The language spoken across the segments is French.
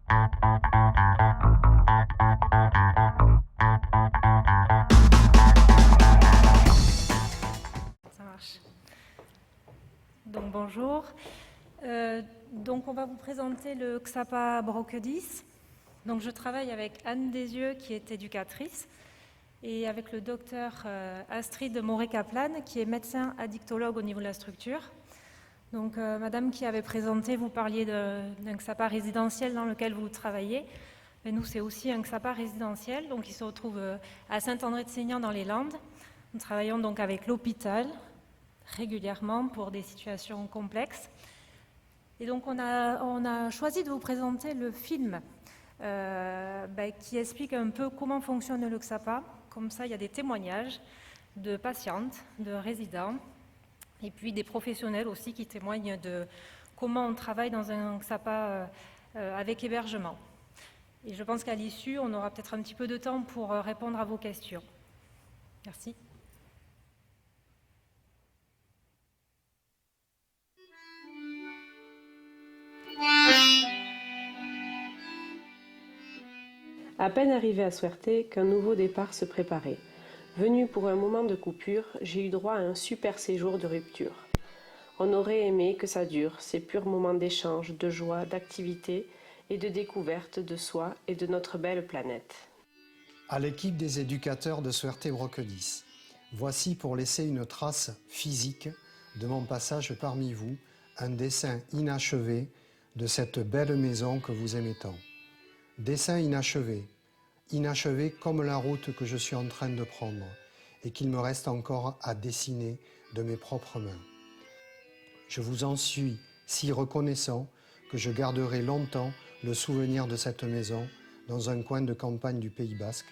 Ça marche. Donc bonjour. Donc on va vous présenter le XAPA Broquedis. Donc je travaille avec Anne Desieux qui est éducatrice et avec le docteur Astrid Moré-Kaplan qui est médecin addictologue au niveau de la structure. Donc madame qui avait présenté, vous parliez d'un XAPA résidentiel dans lequel vous travaillez. Mais nous c'est aussi un XAPA résidentiel, donc il se retrouve à Saint-André-de-Seignan dans les Landes. Nous travaillons donc avec l'hôpital régulièrement pour des situations complexes. Et donc on a choisi de vous présenter le film qui explique un peu comment fonctionne le XAPA. Comme ça, il y a des témoignages de patientes, de résidents, et puis des professionnels aussi qui témoignent de comment on travaille dans un XAPA avec hébergement. Et je pense qu'à l'issue, on aura peut-être un petit peu de temps pour répondre à vos questions. Merci. À peine arrivé à Suerte qu'un nouveau départ se préparait. Venu pour un moment de coupure, j'ai eu droit à un super séjour de rupture. On aurait aimé que ça dure, ces purs moments d'échange, de joie, d'activité et de découverte de soi et de notre belle planète. À l'équipe des éducateurs de Suerte Broquedis, voici pour laisser une trace physique de mon passage parmi vous, un dessin inachevé de cette belle maison que vous aimez tant. Dessin inachevé, inachevé comme la route que je suis en train de prendre et qu'il me reste encore à dessiner de mes propres mains. Je vous en suis si reconnaissant que je garderai longtemps le souvenir de cette maison dans un coin de campagne du Pays Basque,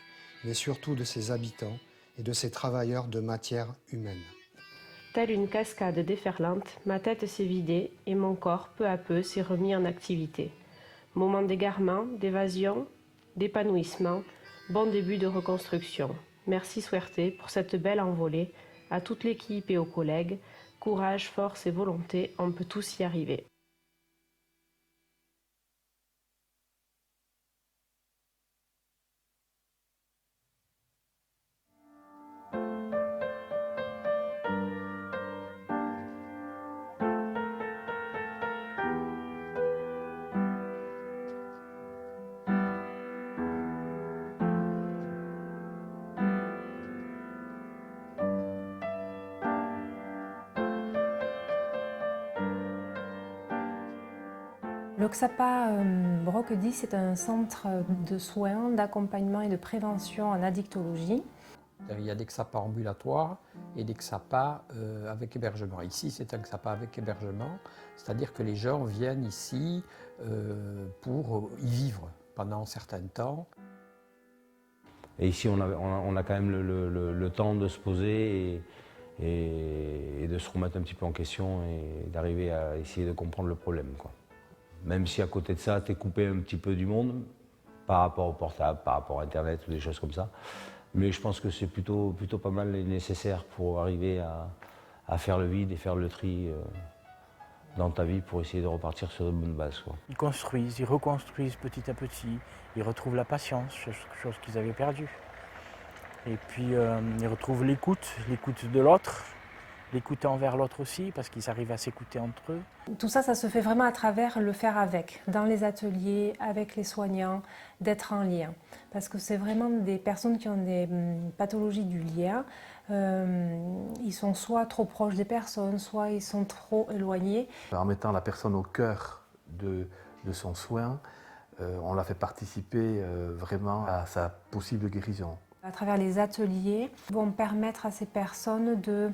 mais surtout de ses habitants et de ses travailleurs de matière humaine. Telle une cascade déferlante, ma tête s'est vidée et mon corps, peu à peu, s'est remis en activité. Moment d'égarement, d'évasion, d'épanouissement, bon début de reconstruction. Merci Suerte pour cette belle envolée, à toute l'équipe et aux collègues. Courage, force et volonté, on peut tous y arriver. Le XAPA Broquedis est un centre de soins, d'accompagnement et de prévention en addictologie. Il y a des XAPA ambulatoires et des XAPA avec hébergement. Ici, c'est un XAPA avec hébergement, c'est-à-dire que les gens viennent ici pour y vivre pendant un certain temps. Et ici, on a quand même le temps de se poser et de se remettre un petit peu en question et d'arriver à essayer de comprendre le problème, quoi. Même si à côté de ça, tu es coupé un petit peu du monde, par rapport au portable, par rapport à Internet ou des choses comme ça. Mais je pense que c'est plutôt pas mal et nécessaire pour arriver à faire le vide et faire le tri dans ta vie pour essayer de repartir sur de bonnes bases, quoi. Ils construisent, ils reconstruisent petit à petit, ils retrouvent la patience, chose qu'ils avaient perdue. Et puis ils retrouvent l'écoute de l'autre, l'écoute envers l'autre aussi, parce qu'ils arrivent à s'écouter entre eux. Tout ça, ça se fait vraiment à travers le faire avec, dans les ateliers, avec les soignants, d'être en lien. Parce que c'est vraiment des personnes qui ont des pathologies du lien. Ils sont soit trop proches des personnes, soit ils sont trop éloignés. En mettant la personne au cœur de son soin, on la fait participer vraiment à sa possible guérison. À travers les ateliers, vont permettre à ces personnes de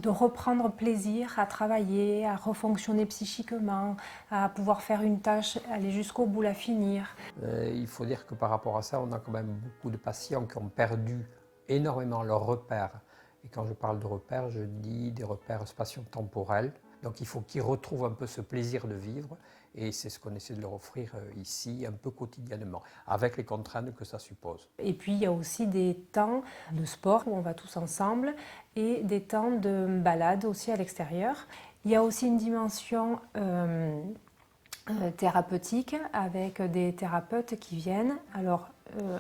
reprendre plaisir à travailler, à refonctionner psychiquement, à pouvoir faire une tâche, aller jusqu'au bout, la finir. Il faut dire que par rapport à ça, on a quand même beaucoup de patients qui ont perdu énormément leurs repères. Et quand je parle de repères, je dis des repères spatio-temporels. Donc il faut qu'ils retrouvent un peu ce plaisir de vivre. Et c'est ce qu'on essaie de leur offrir ici, un peu quotidiennement, avec les contraintes que ça suppose. Et puis il y a aussi des temps de sport où on va tous ensemble et des temps de balade aussi à l'extérieur. Il y a aussi une dimension thérapeutique avec des thérapeutes qui viennent. Alors,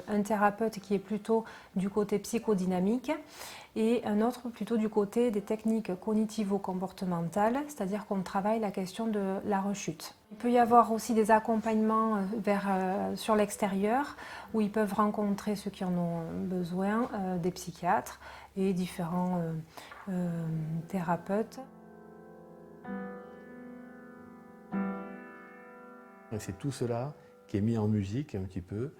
un thérapeute qui est plutôt du côté psychodynamique et un autre plutôt du côté des techniques cognitivo-comportementales, c'est-à-dire qu'on travaille la question de la rechute. Il peut y avoir aussi des accompagnements sur l'extérieur où ils peuvent rencontrer ceux qui en ont besoin, des psychiatres et différents thérapeutes. Et c'est tout cela qui est mis en musique un petit peu,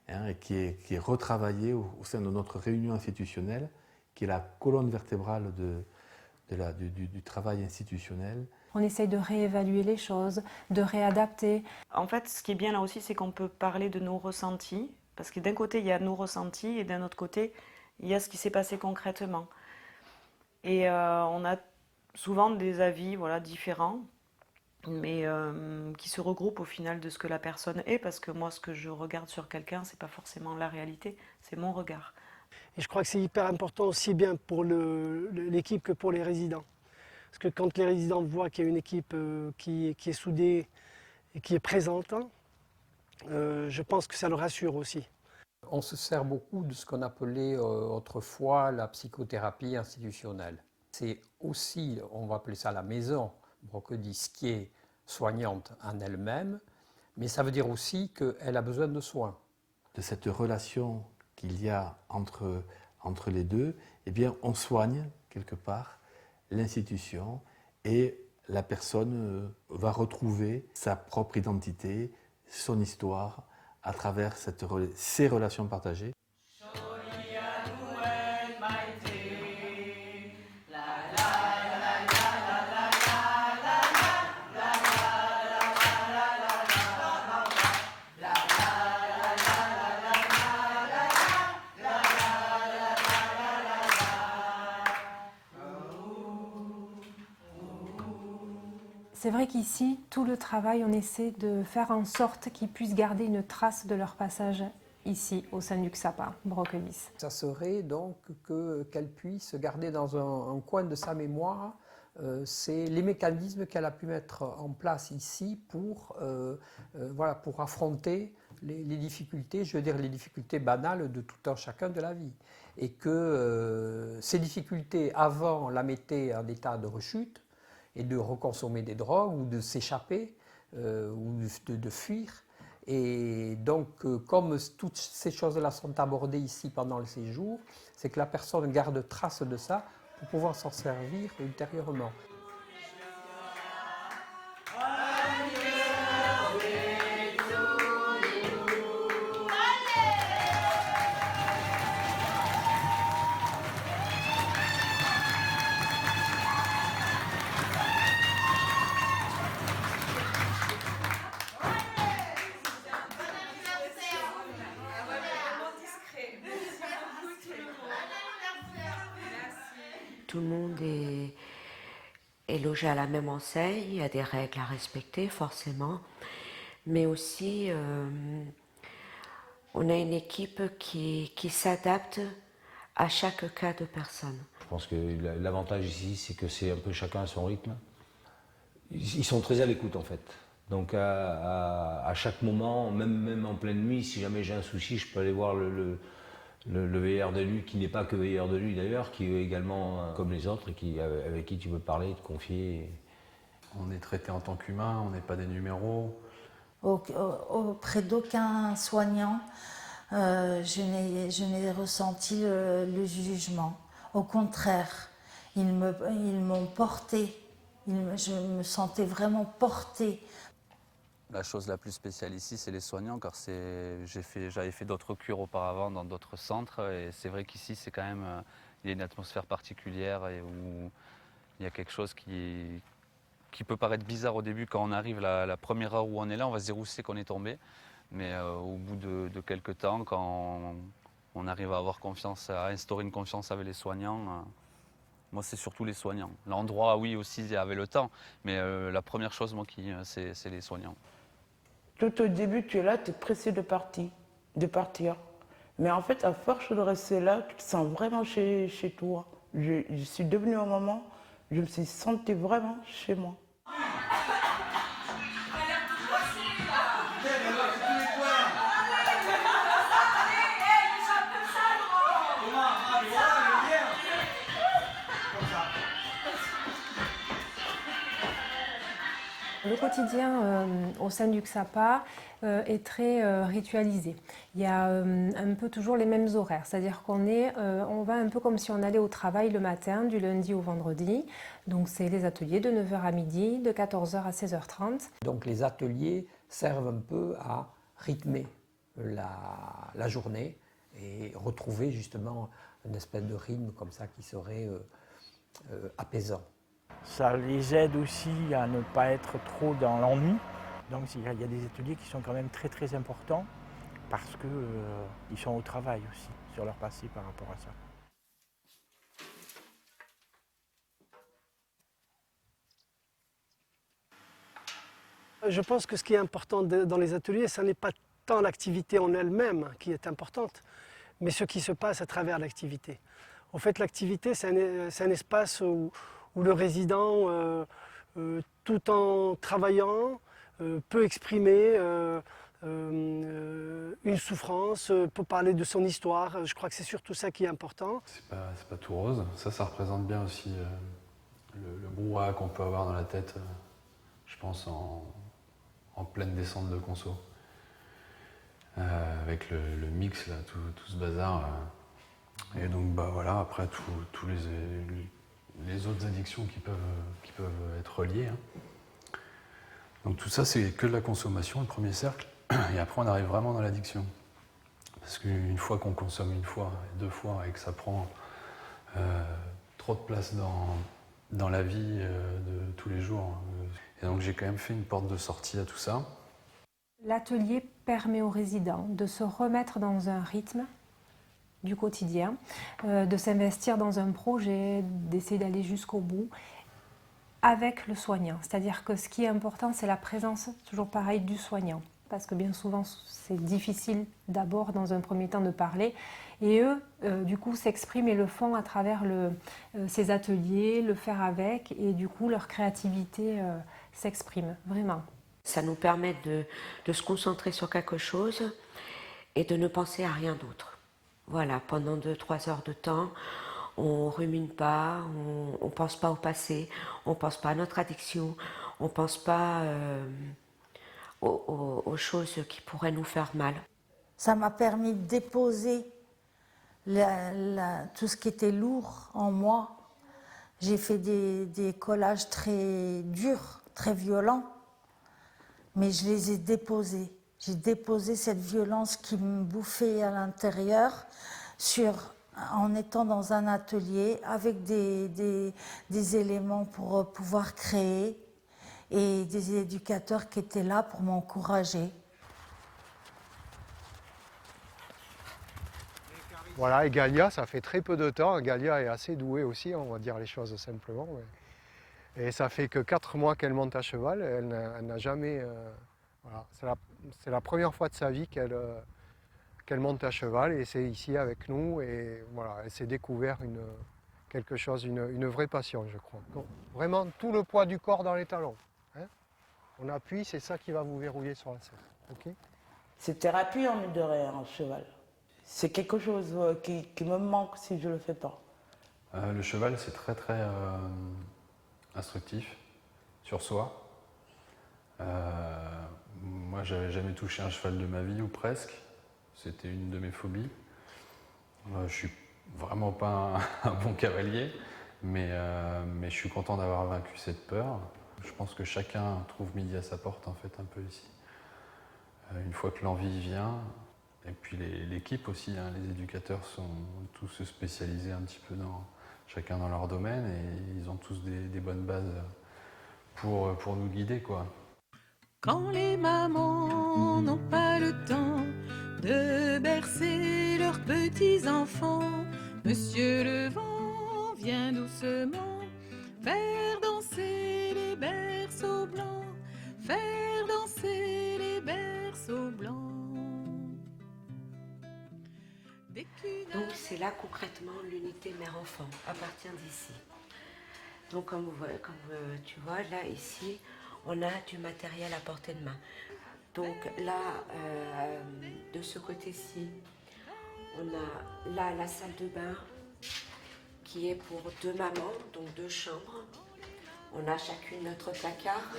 hein, et qui est retravaillé au sein de notre réunion institutionnelle, qui est la colonne vertébrale du travail institutionnel. On essaye de réévaluer les choses, de réadapter. En fait, ce qui est bien là aussi, c'est qu'on peut parler de nos ressentis, parce que d'un côté, il y a nos ressentis, et d'un autre côté, il y a ce qui s'est passé concrètement. Et on a souvent des avis différents, mais qui se regroupent au final de ce que la personne est, parce que moi, ce que je regarde sur quelqu'un, c'est pas forcément la réalité, c'est mon regard. Et je crois que c'est hyper important aussi bien pour l'équipe que pour les résidents. Parce que quand les résidents voient qu'il y a une équipe qui est soudée et qui est présente, je pense que ça le rassure aussi. On se sert beaucoup de ce qu'on appelait autrefois la psychothérapie institutionnelle. C'est aussi, on va appeler ça la maison Brocodis, qui est soignante en elle-même, mais ça veut dire aussi qu'elle a besoin de soins. De cette relation qu'il y a entre les deux, eh bien, on soigne quelque part l'institution et la personne va retrouver sa propre identité, son histoire, à travers ces relations partagées. C'est vrai qu'ici, tout le travail, on essaie de faire en sorte qu'ils puissent garder une trace de leur passage ici, au sein du XAPA Brocodis. Ça serait donc qu'elle puisse garder dans un coin de sa mémoire c'est les mécanismes qu'elle a pu mettre en place ici pour affronter les difficultés, je veux dire les difficultés banales de tout un chacun de la vie. Et que ces difficultés, avant, la mettaient en état de rechute, et de reconsommer des drogues ou de s'échapper ou de fuir. Et donc, comme toutes ces choses-là sont abordées ici pendant le séjour, c'est que la personne garde trace de ça pour pouvoir s'en servir ultérieurement. Tout le monde est logé à la même enseigne, il y a des règles à respecter forcément, mais aussi on a une équipe qui s'adapte à chaque cas de personne. Je pense que l'avantage ici, c'est que c'est un peu chacun à son rythme. Ils sont très à l'écoute en fait. Donc à chaque moment, même en pleine nuit, si jamais j'ai un souci, je peux aller voir le veilleur de nuit, qui n'est pas que veilleur de nuit d'ailleurs, qui est également comme les autres, et avec qui tu peux parler, te confier. On est traité en tant qu'humain, on n'est pas des numéros. Auprès d'aucun soignant, je n'ai ressenti le jugement. Au contraire, ils m'ont porté, je me sentais vraiment portée. La chose la plus spéciale ici, c'est les soignants, car j'avais fait d'autres cures auparavant dans d'autres centres, et c'est vrai qu'ici, c'est quand même, il y a une atmosphère particulière et où il y a quelque chose qui peut paraître bizarre au début quand on arrive, la première heure où on est là, on va se dire où c'est qu'on est tombé, mais au bout de quelques temps, quand on arrive à avoir confiance, à instaurer une confiance avec les soignants, moi, c'est surtout les soignants. L'endroit, oui, aussi, il y avait le temps, mais la première chose, moi, c'est les soignants. Tout au début, tu es là, tu es pressé de partir. Mais en fait, à force de rester là, tu te sens vraiment chez toi. Je suis devenue un moment, je me suis sentie vraiment chez moi. Le quotidien au sein du XAPA est très ritualisé. Il y a un peu toujours les mêmes horaires, c'est-à-dire on va un peu comme si on allait au travail le matin, du lundi au vendredi. Donc c'est les ateliers de 9h à midi, de 14h à 16h30. Donc les ateliers servent un peu à rythmer la journée et retrouver justement une espèce de rythme comme ça qui serait apaisant. Ça les aide aussi à ne pas être trop dans l'ennui. Donc il y a des ateliers qui sont quand même très très importants parce qu'ils sont au travail aussi sur leur passé par rapport à ça. Je pense que ce qui est important dans les ateliers, ce n'est pas tant l'activité en elle-même qui est importante, mais ce qui se passe à travers l'activité. En fait, l'activité, c'est un espace où le résident, tout en travaillant, peut exprimer une souffrance, peut parler de son histoire. Je crois que c'est surtout ça qui est important. C'est pas tout rose. Ça représente bien aussi le brouhaha qu'on peut avoir dans la tête, je pense, en pleine descente de conso. Avec le mix, là, tout ce bazar. Et donc, voilà, après, tous les autres addictions qui peuvent être reliées. Hein. Donc tout ça, c'est que de la consommation, le premier cercle. Et après, on arrive vraiment dans l'addiction. Parce qu'une fois qu'on consomme une fois, deux fois, et que ça prend trop de place dans la vie de tous les jours. Et donc j'ai quand même fait une porte de sortie à tout ça. L'atelier permet aux résidents de se remettre dans un rythme du quotidien, de s'investir dans un projet, d'essayer d'aller jusqu'au bout avec le soignant. C'est-à-dire que ce qui est important, c'est la présence, toujours pareil, du soignant. Parce que bien souvent, c'est difficile d'abord, dans un premier temps, de parler. Et eux, du coup, s'expriment et le font à travers ces ateliers, le faire avec. Et du coup, leur créativité s'exprime, vraiment. Ça nous permet de se concentrer sur quelque chose et de ne penser à rien d'autre. Voilà, pendant 2-3 heures de temps, on ne rumine pas, on ne pense pas au passé, on ne pense pas à notre addiction, on ne pense pas aux choses qui pourraient nous faire mal. Ça m'a permis de déposer tout ce qui était lourd en moi. J'ai fait des collages très durs, très violents, mais je les ai déposés. J'ai déposé cette violence qui me bouffait à l'intérieur en étant dans un atelier avec des éléments pour pouvoir créer et des éducateurs qui étaient là pour m'encourager. Voilà, et Galia, ça fait très peu de temps. Galia est assez douée aussi, on va dire les choses simplement. Et ça fait que 4 mois qu'elle monte à cheval. Elle n'a jamais... voilà, c'est la première fois de sa vie qu'elle monte à cheval et c'est ici avec nous. Et voilà, elle s'est découvert quelque chose, une vraie passion, je crois. Donc, vraiment tout le poids du corps dans les talons. Hein, on appuie, c'est ça qui va vous verrouiller sur la selle. Okay, c'est thérapie en de rien, en cheval. C'est quelque chose qui me manque si je ne le fais pas. Le cheval, c'est très très instructif sur soi. Moi, j'avais jamais touché un cheval de ma vie, ou presque. C'était une de mes phobies. Je suis vraiment pas un bon cavalier, mais je suis content d'avoir vaincu cette peur. Je pense que chacun trouve midi à sa porte, en fait, un peu ici. Une fois que l'envie vient, et puis l'équipe aussi, hein, les éducateurs sont tous spécialisés un petit peu chacun dans leur domaine, et ils ont tous des bonnes bases pour nous guider, quoi. Quand les mamans n'ont pas le temps de bercer leurs petits enfants, Monsieur le vent vient doucement faire danser les berceaux blancs, faire danser les berceaux blancs. Donc c'est là concrètement l'unité mère-enfant, à partir d'ici. Donc comme tu vois, là ici, on a du matériel à portée de main. Donc là, de ce côté-ci, on a là la salle de bain qui est pour 2 mamans, donc 2 chambres. On a chacune notre placard.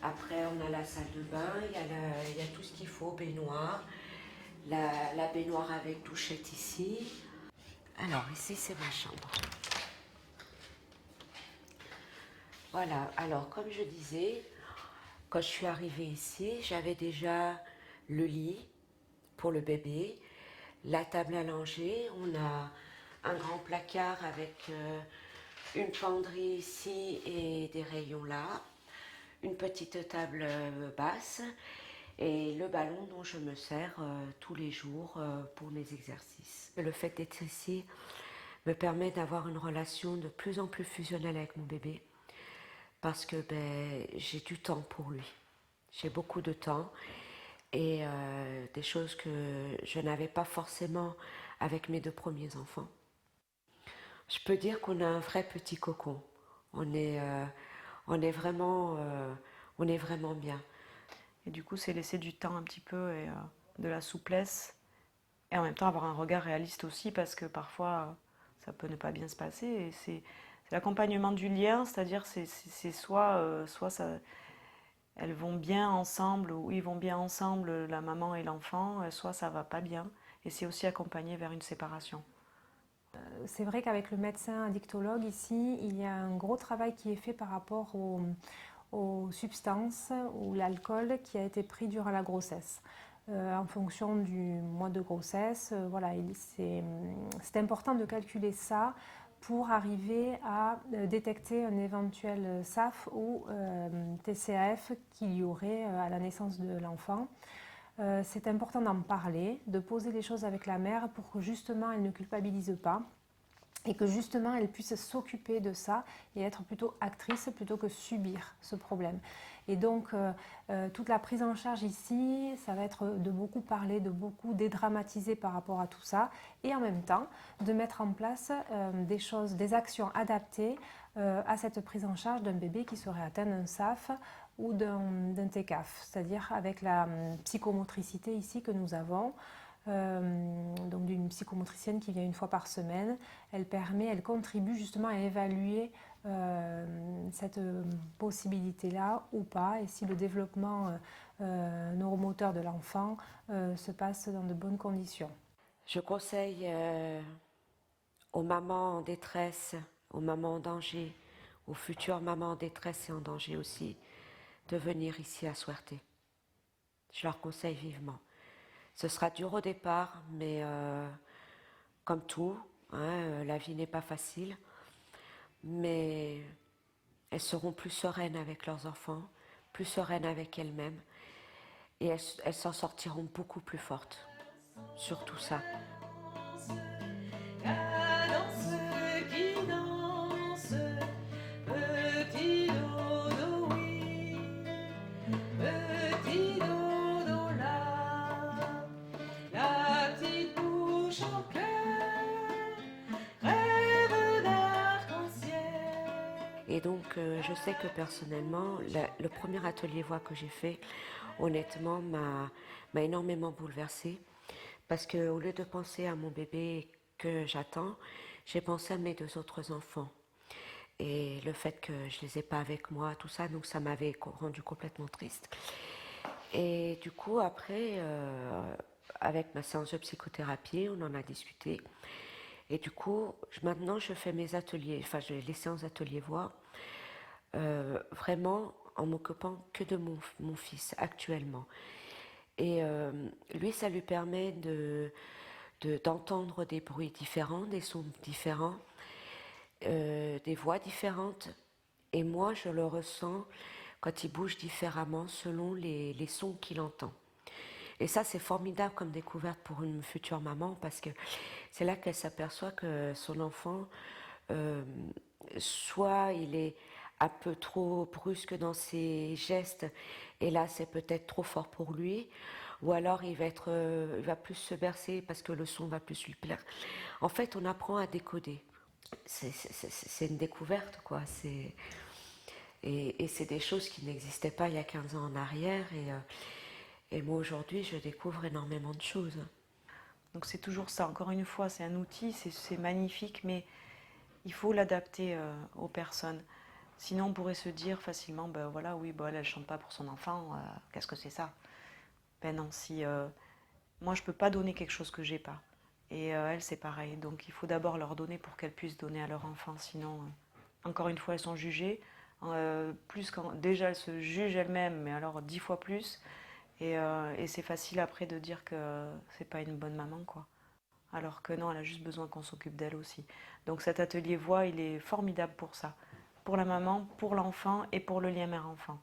Après, on a la salle de bain, il y a tout ce qu'il faut, baignoire, la baignoire avec douchette ici. Alors, ici, c'est ma chambre. Voilà, alors comme je disais, quand je suis arrivée ici, j'avais déjà le lit pour le bébé, la table à langer, on a un grand placard avec une penderie ici et des rayons là, une petite table basse et le ballon dont je me sers tous les jours pour mes exercices. Le fait d'être ici me permet d'avoir une relation de plus en plus fusionnelle avec mon bébé parce que j'ai du temps pour lui. J'ai beaucoup de temps et des choses que je n'avais pas forcément avec mes 2 premiers enfants. Je peux dire qu'on a un vrai petit cocon. On est vraiment bien. Et du coup, c'est laisser du temps un petit peu et de la souplesse. Et en même temps, avoir un regard réaliste aussi, parce que parfois, ça peut ne pas bien se passer. Et c'est l'accompagnement du lien, c'est-à-dire c'est soit elles vont bien ensemble, ou ils vont bien ensemble, la maman et l'enfant, soit ça va pas bien. Et c'est aussi accompagner vers une séparation. C'est vrai qu'avec le médecin addictologue ici, il y a un gros travail qui est fait par rapport aux substances ou l'alcool qui a été pris durant la grossesse. En fonction du mois de grossesse, voilà, c'est important de calculer ça pour arriver à détecter un éventuel SAF ou TCAF qu'il y aurait à la naissance de l'enfant. C'est important d'en parler, de poser les choses avec la mère pour que justement elle ne culpabilise pas et que justement elle puisse s'occuper de ça et être plutôt actrice plutôt que subir ce problème. Et donc toute la prise en charge ici, ça va être de beaucoup parler, de beaucoup dédramatiser par rapport à tout ça et en même temps de mettre en place des choses, des actions adaptées à cette prise en charge d'un bébé qui serait atteint d'un SAF ou d'un TCAF, c'est-à-dire avec la psychomotricité ici que nous avons. Donc d'une psychomotricienne qui vient 1 fois par semaine. Elle contribue justement à évaluer cette possibilité-là ou pas et si le développement neuromoteur de l'enfant se passe dans de bonnes conditions. Je conseille aux mamans en détresse, aux mamans en danger, aux futures mamans en détresse et en danger aussi, de venir ici à Suerte. Je leur conseille vivement. Ce sera dur au départ, mais comme tout, la vie n'est pas facile. Mais elles seront plus sereines avec leurs enfants, plus sereines avec elles-mêmes. Et elles s'en sortiront beaucoup plus fortes. Surtout ça. Et donc, je sais que personnellement, le premier atelier voix que j'ai fait, honnêtement, m'a énormément bouleversée. Parce qu'au lieu de penser à mon bébé que j'attends, j'ai pensé à mes 2 autres enfants. Et le fait que je ne les ai pas avec moi, tout ça, donc ça m'avait rendu complètement triste. Et du coup, après, avec ma séance de psychothérapie, on en a discuté. Et du coup, maintenant, je fais mes ateliers, enfin, les séances d'atelier voix, vraiment en m'occupant que de mon fils actuellement. Et lui, ça lui permet d'entendre des bruits différents, des sons différents, des voix différentes. Et moi, je le ressens quand il bouge différemment selon les sons qu'il entend. Et ça, c'est formidable comme découverte pour une future maman parce que c'est là qu'elle s'aperçoit que son enfant, soit il est un peu trop brusque dans ses gestes et là, c'est peut-être trop fort pour lui, ou alors il va plus se bercer parce que le son va plus lui plaire. En fait, on apprend à décoder. C'est une découverte, quoi. Et c'est des choses qui n'existaient pas il y a 15 ans en arrière et moi, aujourd'hui, je découvre énormément de choses. Donc c'est toujours ça, encore une fois, c'est un outil, c'est magnifique, mais il faut l'adapter aux personnes. Sinon, on pourrait se dire facilement, ben voilà, oui, ben, elle ne chante pas pour son enfant, qu'est-ce que c'est ça? Ben non, si moi je ne peux pas donner quelque chose que j'ai pas. Et elles, c'est pareil. Donc il faut d'abord leur donner pour qu'elles puissent donner à leur enfant. Sinon, encore une fois, elles sont jugées. Plus quand déjà elles se jugent elles-mêmes, mais alors 10 fois plus. Et c'est facile après de dire que c'est pas une bonne maman, quoi. Alors que non, elle a juste besoin qu'on s'occupe d'elle aussi. Donc cet atelier voix, il est formidable pour ça. Pour la maman, pour l'enfant et pour le lien mère-enfant.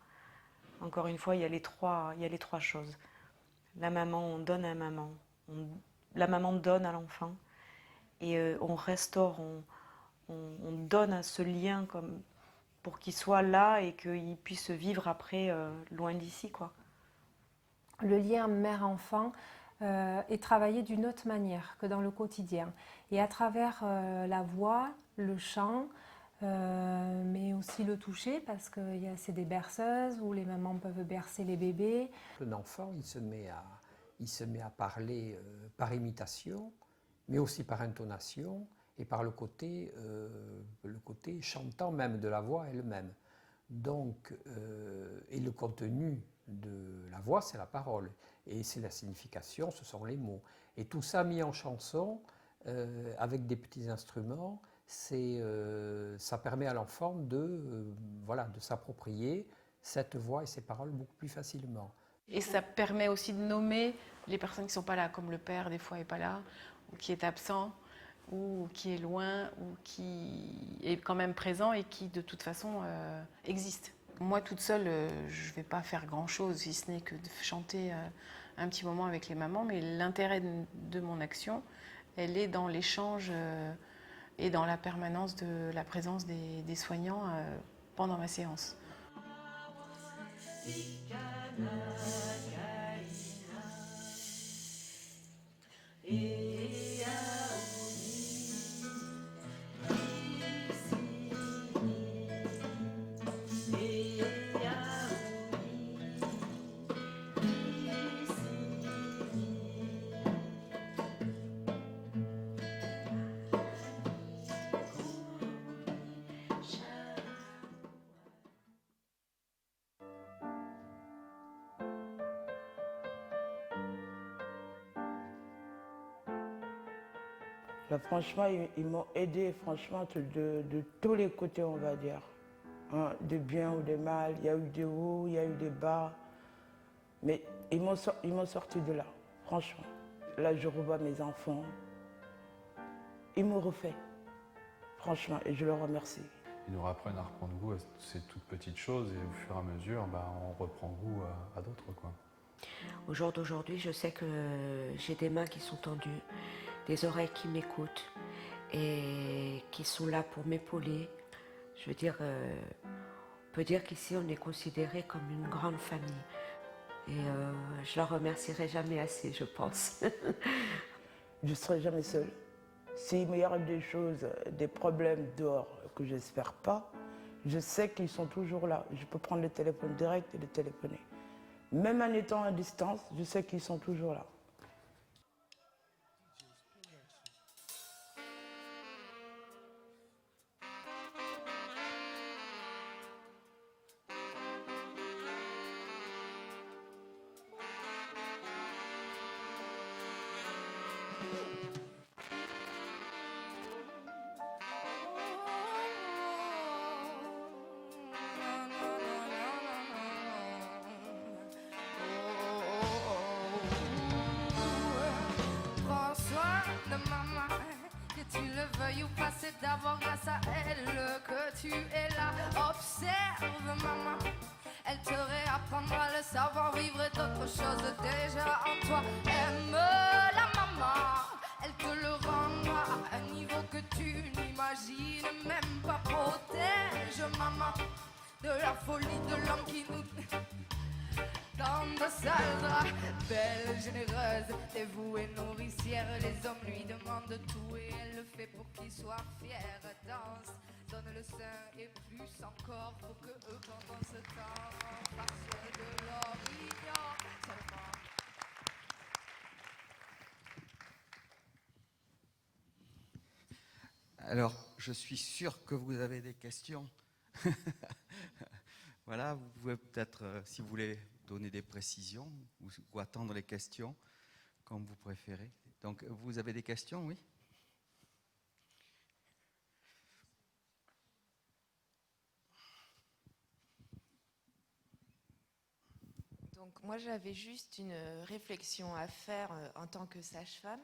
Encore une fois, il y a les trois choses. La maman, on donne à la maman. La maman donne à l'enfant. Et on restaure, on donne à ce lien comme pour qu'il soit là et qu'il puisse vivre après loin d'ici, quoi. Le lien mère-enfant est travaillé d'une autre manière que dans le quotidien. Et à travers la voix, le chant, mais aussi le toucher, parce que c'est des berceuses où les mamans peuvent bercer les bébés. Un enfant, il se met à parler par imitation, mais aussi par intonation et par le côté chantant même de la voix elle-même. Donc, et le contenu de la voix, c'est la parole, et c'est la signification, ce sont les mots. Et tout ça mis en chanson, avec des petits instruments, ça permet à l'enfant de s'approprier cette voix et ces paroles beaucoup plus facilement. Et ça permet aussi de nommer les personnes qui ne sont pas là, comme le père des fois n'est pas là, ou qui est absent, ou qui est loin, ou qui est quand même présent et qui de toute façon existe. Moi toute seule, je ne vais pas faire grand-chose, si ce n'est que de chanter un petit moment avec les mamans, mais l'intérêt de mon action, elle est dans l'échange et dans la permanence de la présence des soignants pendant ma séance. Là, franchement, ils m'ont aidé franchement de tous les côtés, on va dire. Hein, de bien ou de mal, il y a eu des hauts, il y a eu des bas. Mais ils m'ont sorti de là, franchement. Là, je revois mes enfants. Ils m'ont refait, franchement, et je leur remercie. Ils nous apprennent à reprendre goût à ces toutes petites choses et au fur et à mesure, on reprend goût à d'autres, quoi. Au jour d'aujourd'hui, je sais que j'ai des mains qui sont tendues, des oreilles qui m'écoutent et qui sont là pour m'épauler. Je veux dire, on peut dire qu'ici on est considéré comme une grande famille. Et je leur remercierai jamais assez, je pense. Je ne serai jamais seule. S'il me y arrive des choses, des problèmes dehors que j'espère pas, je sais qu'ils sont toujours là. Je peux prendre le téléphone direct et les téléphoner. Même en étant à distance, je sais qu'ils sont toujours là. C'est d'abord grâce à elle que tu es là. Observe maman, elle te réapprendra le savoir-vivre et d'autres choses déjà en toi. Aime la maman, elle te le rendra à un niveau que tu n'imagines même pas. Protège maman de la folie de l'homme qui nous dans de sales draps. Belle, généreuse, dévouée, nourricière, les hommes lui demandent tout et elle le fait pour qu'il soit fier. Danse, donne le sein et plus encore pour que eux pendant ce temps fassent de leur ignorance seulement. Alors, je suis sûr que vous avez des questions Voilà, vous pouvez peut-être, si vous voulez, donner des précisions ou attendre les questions, comme vous préférez. Donc, vous avez des questions, oui? Donc moi j'avais juste une réflexion à faire en tant que sage-femme.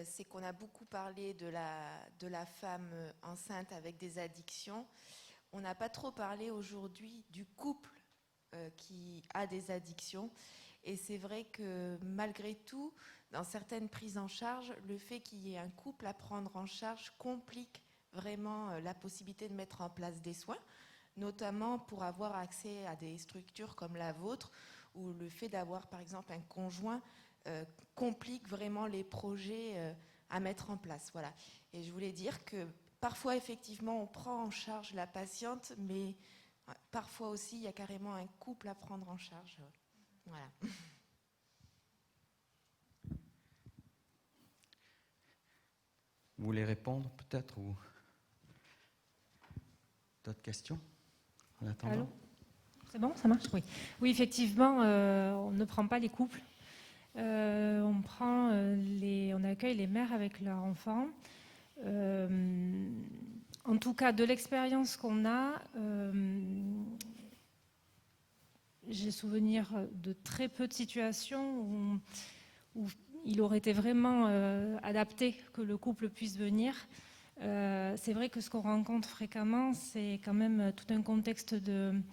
C'est qu'on a beaucoup parlé de la femme enceinte avec des addictions. On n'a pas trop parlé aujourd'hui du couple qui a des addictions. Et c'est vrai que malgré tout, dans certaines prises en charge, le fait qu'il y ait un couple à prendre en charge complique vraiment la possibilité de mettre en place des soins, notamment pour avoir accès à des structures comme la vôtre, où le fait d'avoir par exemple un conjoint complique vraiment les projets à mettre en place. Voilà. Et je voulais dire que parfois effectivement on prend en charge la patiente, mais parfois aussi il y a carrément un couple à prendre en charge. Voilà. Vous voulez répondre peut-être ou d'autres questions en attendant? Allô? C'est bon, ça marche? Oui. Oui, effectivement, on ne prend pas les couples. On accueille les mères avec leurs enfants. En tout cas, de l'expérience qu'on a, j'ai souvenir de très peu de situations où il aurait été vraiment adapté que le couple puisse venir. C'est vrai que ce qu'on rencontre fréquemment, c'est quand même tout un contexte de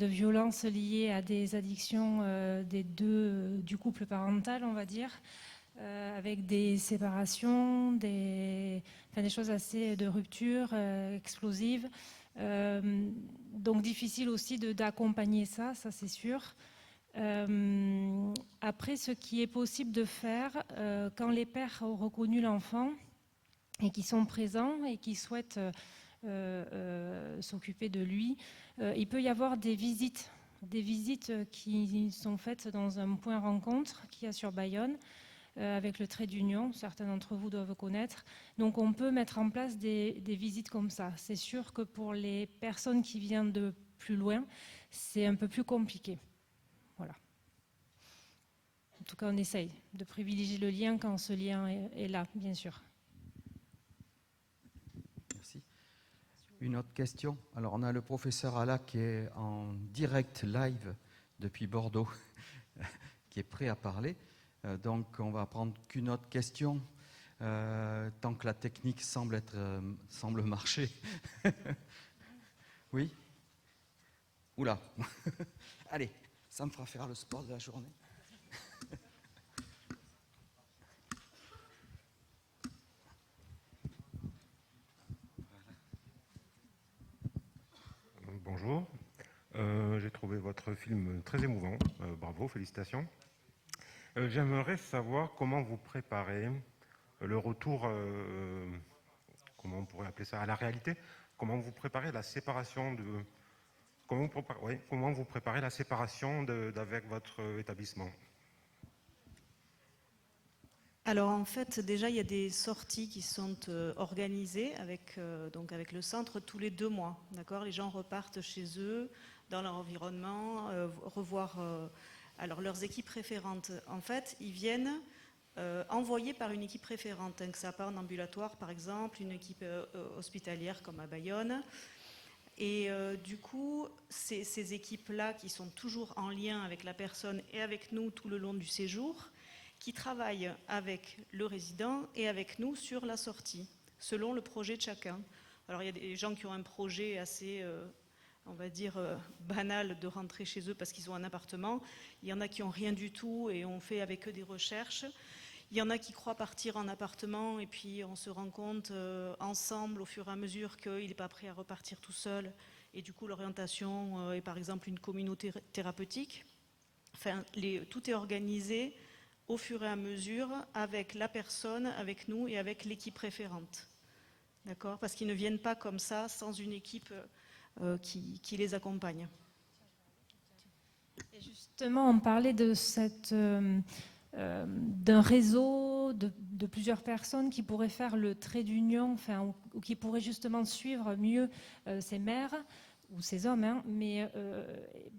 violences liées à des addictions du couple parental, on va dire, avec des séparations, des choses assez de rupture explosives. Donc difficile aussi d'accompagner ça c'est sûr. Après, ce qui est possible de faire, quand les pères ont reconnu l'enfant et qui sont présents et qui souhaitent s'occuper de lui, il peut y avoir des visites qui sont faites dans un point rencontre qu'il y a sur Bayonne, avec le trait d'union, certains d'entre vous doivent connaître. Donc on peut mettre en place des visites comme ça. C'est sûr que pour les personnes qui viennent de plus loin, c'est un peu plus compliqué. Voilà. En tout cas, on essaye de privilégier le lien quand ce lien est là, bien sûr. Merci. Une autre question. Alors, on a le professeur Ala qui est en direct live depuis Bordeaux, qui est prêt à parler. Donc, on va prendre qu'une autre question, tant que la technique semble marcher. Oui? Oula. Allez, ça me fera faire le sport de la journée. Bonjour, j'ai trouvé votre film très émouvant, bravo, félicitations. J'aimerais savoir comment vous préparez le retour, comment on pourrait appeler ça, à la réalité, comment vous préparez la séparation comment vous préparez la séparation avec votre établissement. Alors en fait, déjà, il y a des sorties qui sont organisées avec le centre tous les 2 mois. D'accord ? Les gens repartent chez eux, dans leur environnement, revoir leurs équipes référentes. En fait, ils viennent envoyés par une équipe référente, que ça part en ambulatoire par exemple, une équipe hospitalière comme à Bayonne. Et du coup, ces équipes-là qui sont toujours en lien avec la personne et avec nous tout le long du séjour, qui travaillent avec le résident et avec nous sur la sortie, selon le projet de chacun. Alors il y a des gens qui ont un projet assez, on va dire, banal de rentrer chez eux parce qu'ils ont un appartement. Il y en a qui n'ont rien du tout et on fait avec eux des recherches. Il y en a qui croient partir en appartement et puis on se rend compte ensemble au fur et à mesure qu'il n'est pas prêt à repartir tout seul. Et du coup l'orientation est par exemple une communauté thérapeutique. Enfin, tout est organisé au fur et à mesure avec la personne, avec nous et avec l'équipe référente. D'accord ? Parce qu'ils ne viennent pas comme ça sans une équipe qui les accompagne. Et justement, on parlait de cette d'un réseau de plusieurs personnes qui pourraient faire le trait d'union, enfin, ou qui pourraient justement suivre mieux ces mères ou ces hommes, hein, mais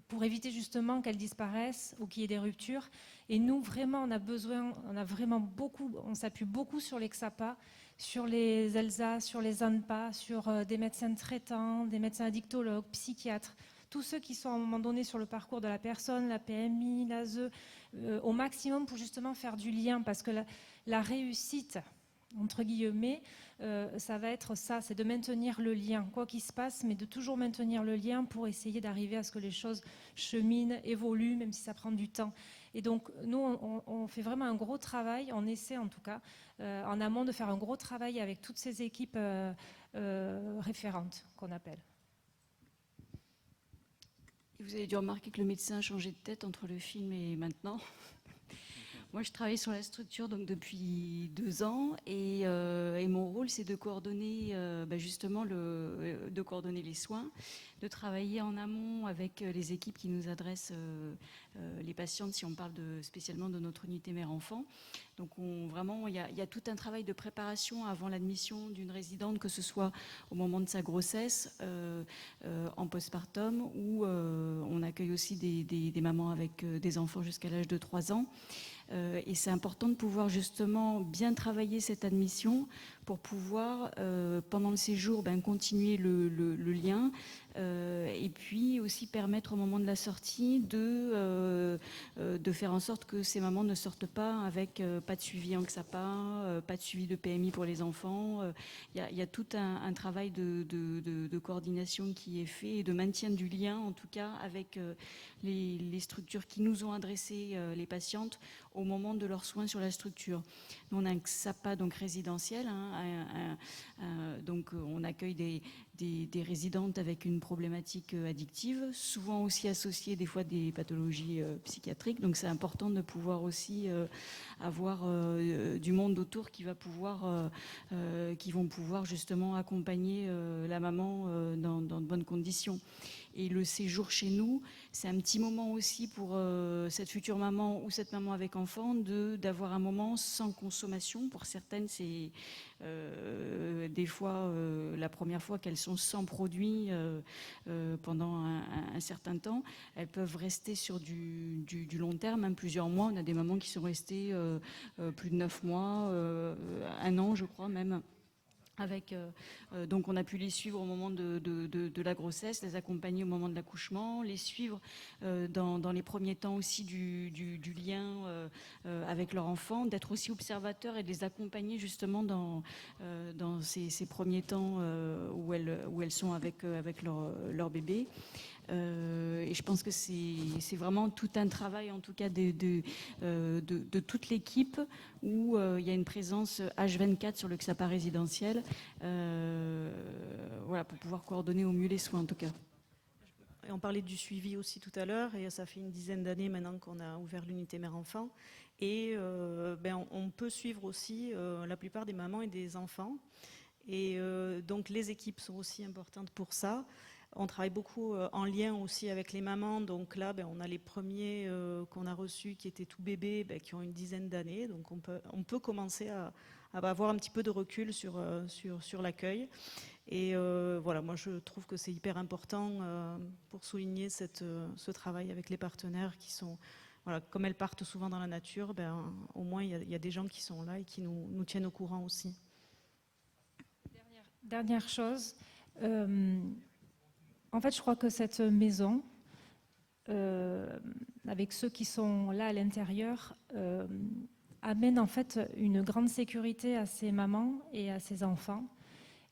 pour éviter justement qu'elles disparaissent ou qu'il y ait des ruptures. Et nous, vraiment, on s'appuie beaucoup sur les XAPA, sur les ELSA, sur les ANPA, sur des médecins traitants, des médecins addictologues, psychiatres, tous ceux qui sont à un moment donné sur le parcours de la personne, la PMI, l'ASE, au maximum pour justement faire du lien, parce que la réussite, entre guillemets, ça va être ça, c'est de maintenir le lien, quoi qu'il se passe, mais de toujours maintenir le lien pour essayer d'arriver à ce que les choses cheminent, évoluent, même si ça prend du temps. Et donc, nous, on fait vraiment un gros travail, on essaie en tout cas, en amont, de faire un gros travail avec toutes ces équipes référentes, qu'on appelle. Vous avez dû remarquer que le médecin a changé de tête entre le film et maintenant. Moi, je travaille sur la structure donc, depuis 2 ans et mon rôle, c'est de coordonner justement de coordonner les soins, de travailler en amont avec les équipes qui nous adressent les patientes, si on parle spécialement de notre unité mère-enfant. Donc vraiment, il y a tout un travail de préparation avant l'admission d'une résidente, que ce soit au moment de sa grossesse, en postpartum, ou on accueille aussi des mamans avec des enfants jusqu'à l'âge de 3 ans. Et c'est important de pouvoir justement bien travailler cette admission pour pouvoir, pendant le séjour, continuer le lien et puis aussi permettre au moment de la sortie de faire en sorte que ces mamans ne sortent pas avec pas de suivi en XAPA, pas de suivi de PMI pour les enfants. Il y a tout un travail de coordination qui est fait et de maintien du lien, en tout cas, avec les structures qui nous ont adressé les patientes au moment de leurs soins sur la structure. Nous, on a un XAPA donc résidentiel, donc on accueille des résidentes avec une problématique addictive, souvent aussi associée des fois des pathologies psychiatriques. Donc c'est important de pouvoir aussi avoir du monde autour qui vont pouvoir justement accompagner la maman dans de bonnes conditions. Et le séjour chez nous, c'est un petit moment aussi pour cette future maman ou cette maman avec enfant d'avoir un moment sans consommation. Pour certaines, c'est des fois la première fois qu'elles sont sans produit pendant un certain temps. Elles peuvent rester sur du long terme, même plusieurs mois. On a des mamans qui sont restées plus de 9 mois, 1 an je crois même. Donc on a pu les suivre au moment de la grossesse, les accompagner au moment de l'accouchement, les suivre dans les premiers temps aussi du lien avec leur enfant, d'être aussi observateurs et de les accompagner justement dans ces premiers temps où elles sont avec leur bébé. Et je pense que c'est vraiment tout un travail, en tout cas de toute l'équipe, où il y a une présence H24 sur le XAPA résidentiel, pour pouvoir coordonner au mieux les soins en tout cas. Et on parlait du suivi aussi tout à l'heure, et ça fait une dizaine d'années maintenant qu'on a ouvert l'unité mère-enfant. Et on peut suivre aussi la plupart des mamans et des enfants. Et donc les équipes sont aussi importantes pour ça. On travaille beaucoup en lien aussi avec les mamans. Donc là, on a les premiers qu'on a reçus qui étaient tout bébés, qui ont une dizaine d'années. Donc on peut commencer à avoir un petit peu de recul sur l'accueil. Et moi je trouve que c'est hyper important pour souligner ce travail avec les partenaires qui sont, comme elles partent souvent dans la nature, au moins il y a des gens qui sont là et qui nous tiennent au courant aussi. Dernière chose, en fait je crois que cette maison, avec ceux qui sont là à l'intérieur, amène en fait une grande sécurité à ces mamans et à ces enfants.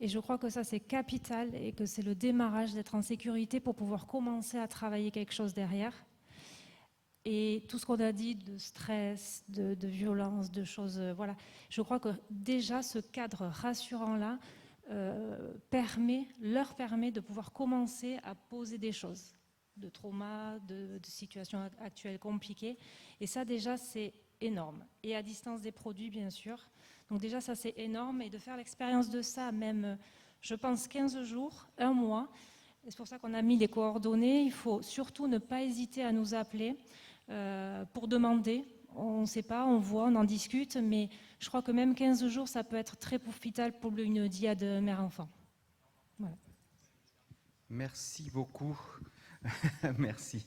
Et je crois que ça c'est capital et que c'est le démarrage d'être en sécurité pour pouvoir commencer à travailler quelque chose derrière. Et tout ce qu'on a dit de stress, de violence, de choses, je crois que déjà ce cadre rassurant-là leur permet de pouvoir commencer à poser des choses, de traumas, de situations actuelles compliquées. Et ça déjà c'est énorme. Et à distance des produits bien sûr. Donc déjà ça c'est énorme, et de faire l'expérience de ça même, je pense 15 jours, 1 mois. Et c'est pour ça qu'on a mis les coordonnées. Il faut surtout ne pas hésiter à nous appeler pour demander. on ne sait pas, on voit, on en discute, mais je crois que même 15 jours, ça peut être très profitable pour une diade mère-enfant. Voilà. Merci beaucoup. Merci.